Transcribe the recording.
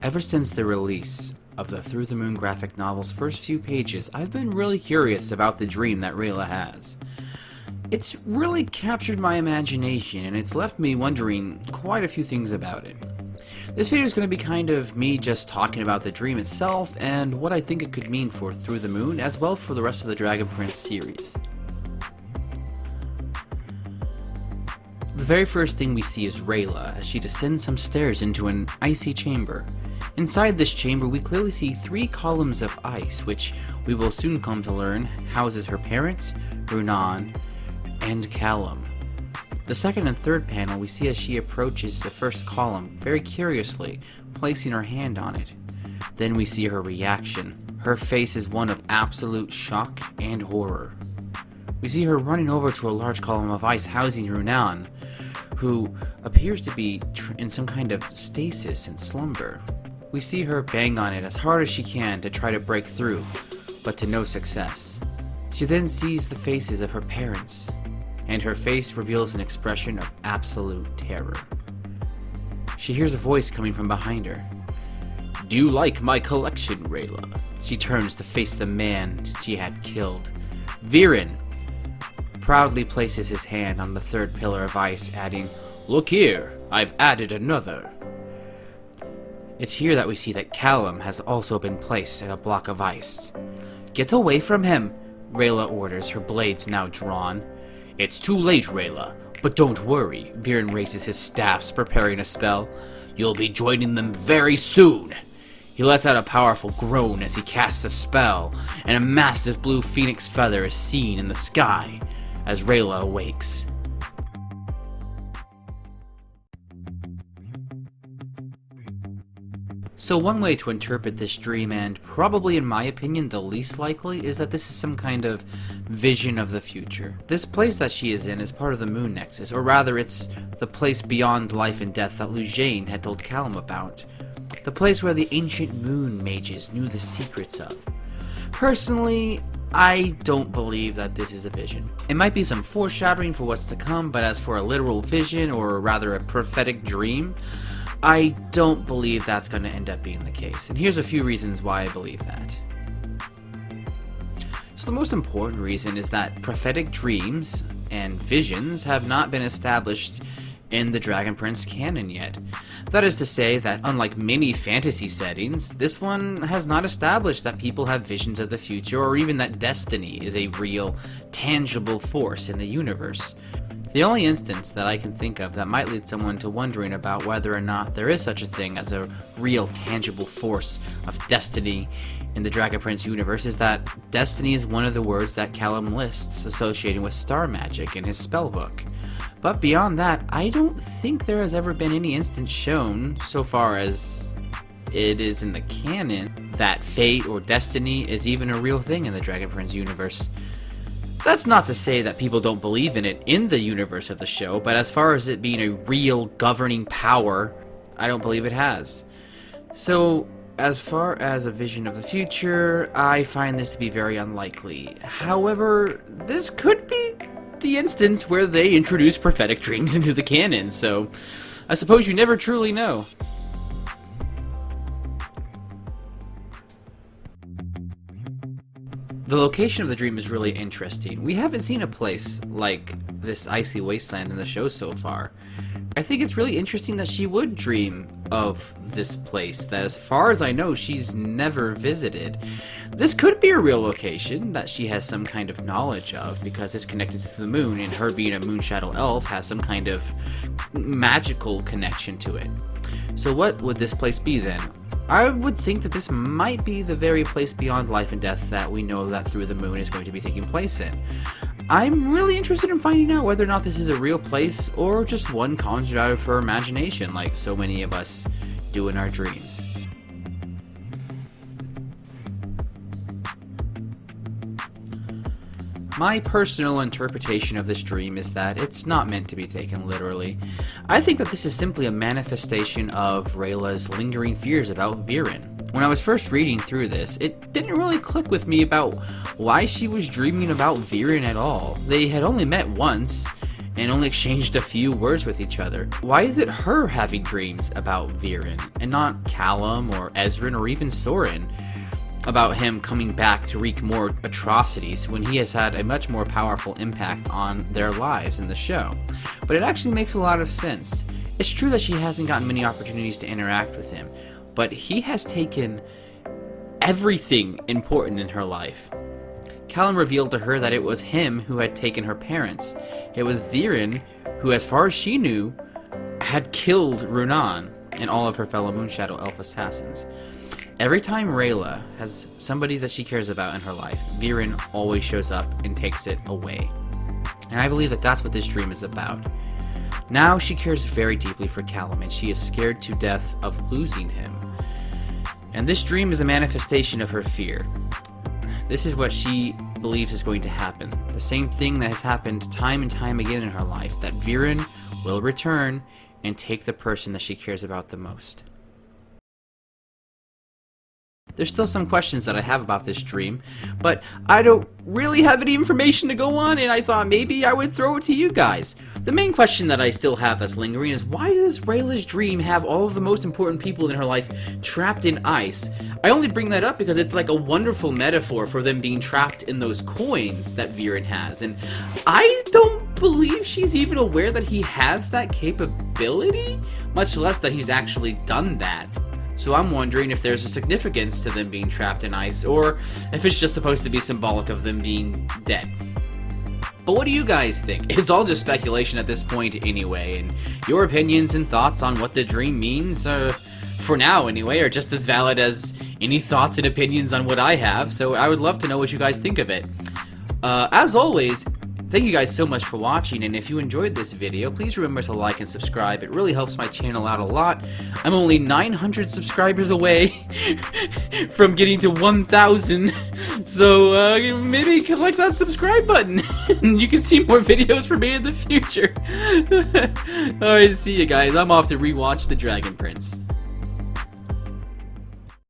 Ever since the release of the Through the Moon graphic novel's first few pages, I've been really curious about the dream that Rayla has. It's really captured my imagination, and it's left me wondering quite a few things about it. This video is going to be kind of me just talking about the dream itself and what I think it could mean for Through the Moon, as well for the rest of the Dragon Prince series. The very first thing we see is Rayla as she descends some stairs into an icy chamber. Inside this chamber, we clearly see 3 columns of ice, which we will soon come to learn houses her parents, Runan, and Callum. The second and third panel we see as she approaches the first column, very curiously, placing her hand on it. Then we see her reaction. Her face is one of absolute shock and horror. We see her running over to a large column of ice housing Runan, who appears to be in some kind of stasis and slumber. We see her bang on it as hard as she can to try to break through, but to no success. She then sees the faces of her parents, and her face reveals an expression of absolute terror. She hears a voice coming from behind her. "Do you like my collection, Rayla?" She turns to face the man she had killed. Viren proudly places his hand on the third pillar of ice, adding, "Look here, I've added another." It's here that we see that Callum has also been placed in a block of ice. "Get away from him," Rayla orders, her blades now drawn. "It's too late, Rayla, but don't worry." Viren raises his staffs, preparing a spell. "You'll be joining them very soon." He lets out a powerful groan as he casts a spell, and a massive blue phoenix feather is seen in the sky as Rayla awakes. So one way to interpret this dream, and probably in my opinion the least likely, is that this is some kind of vision of the future. This place that she is in is part of the Moon Nexus, or rather it's the place beyond life and death that Lujane had told Callum about. The place where the ancient moon mages knew the secrets of. Personally, I don't believe that this is a vision. It might be some foreshadowing for what's to come, but as for a literal vision, or rather a prophetic dream, I don't believe that's going to end up being the case, and here's a few reasons why I believe that. So the most important reason is that prophetic dreams and visions have not been established in the Dragon Prince canon yet. That is to say that unlike many fantasy settings, this one has not established that people have visions of the future, or even that destiny is a real, tangible force in the universe. The only instance that I can think of that might lead someone to wondering about whether or not there is such a thing as a real tangible force of destiny in the Dragon Prince universe is that destiny is one of the words that Callum lists associating with star magic in his spellbook. But beyond that, I don't think there has ever been any instance shown, so far as it is in the canon, that fate or destiny is even a real thing in the Dragon Prince universe. That's not to say that people don't believe in it in the universe of the show, but as far as it being a real governing power, I don't believe it has. So, as far as a vision of the future, I find this to be very unlikely. However, this could be the instance where they introduce prophetic dreams into the canon, so I suppose you never truly know. The location of the dream is really interesting. We haven't seen a place like this icy wasteland in the show so far. I think it's really interesting that she would dream of this place that, as far as I know, she's never visited. This could be a real location that she has some kind of knowledge of because it's connected to the moon, and her being a Moonshadow elf has some kind of magical connection to it. So what would this place be then? I would think that this might be the very place beyond life and death that we know that Through the Moon is going to be taking place in. I'm really interested in finding out whether or not this is a real place or just one conjured out of her imagination like so many of us do in our dreams. My personal interpretation of this dream is that it's not meant to be taken literally. I think that this is simply a manifestation of Rayla's lingering fears about Viren. When I was first reading through this, it didn't really click with me about why she was dreaming about Viren at all. They had only met once, and only exchanged a few words with each other. Why is it her having dreams about Viren, and not Callum or Ezrin or even Soren, about him coming back to wreak more atrocities when he has had a much more powerful impact on their lives in the show? But it actually makes a lot of sense. It's true that she hasn't gotten many opportunities to interact with him, but he has taken everything important in her life. Callum revealed to her that it was him who had taken her parents. It was Viren who, as far as she knew, had killed Runan and all of her fellow Moonshadow Elf assassins. Every time Rayla has somebody that she cares about in her life, Viren always shows up and takes it away. And I believe that that's what this dream is about. Now she cares very deeply for Callum, and she is scared to death of losing him. And this dream is a manifestation of her fear. This is what she believes is going to happen. The same thing that has happened time and time again in her life, that Viren will return and take the person that she cares about the most. There's still some questions that I have about this dream, but I don't really have any information to go on, and I thought maybe I would throw it to you guys. The main question that I still have that's lingering is, why does Rayla's dream have all of the most important people in her life trapped in ice? I only bring that up because it's like a wonderful metaphor for them being trapped in those coins that Viren has, and I don't believe she's even aware that he has that capability, much less that he's actually done that. So I'm wondering if there's a significance to them being trapped in ice, or if it's just supposed to be symbolic of them being dead. But what do you guys think? It's all just speculation at this point anyway, and your opinions and thoughts on what the dream means, for now anyway, are just as valid as any thoughts and opinions on what I have, so I would love to know what you guys think of it. As always, thank you guys so much for watching, and if you enjoyed this video, please remember to like and subscribe. It really helps my channel out a lot. I'm only 900 subscribers away from getting to 1,000, so maybe click that subscribe button and you can see more videos from me in the future. Alright, see you guys. I'm off to rewatch The Dragon Prince.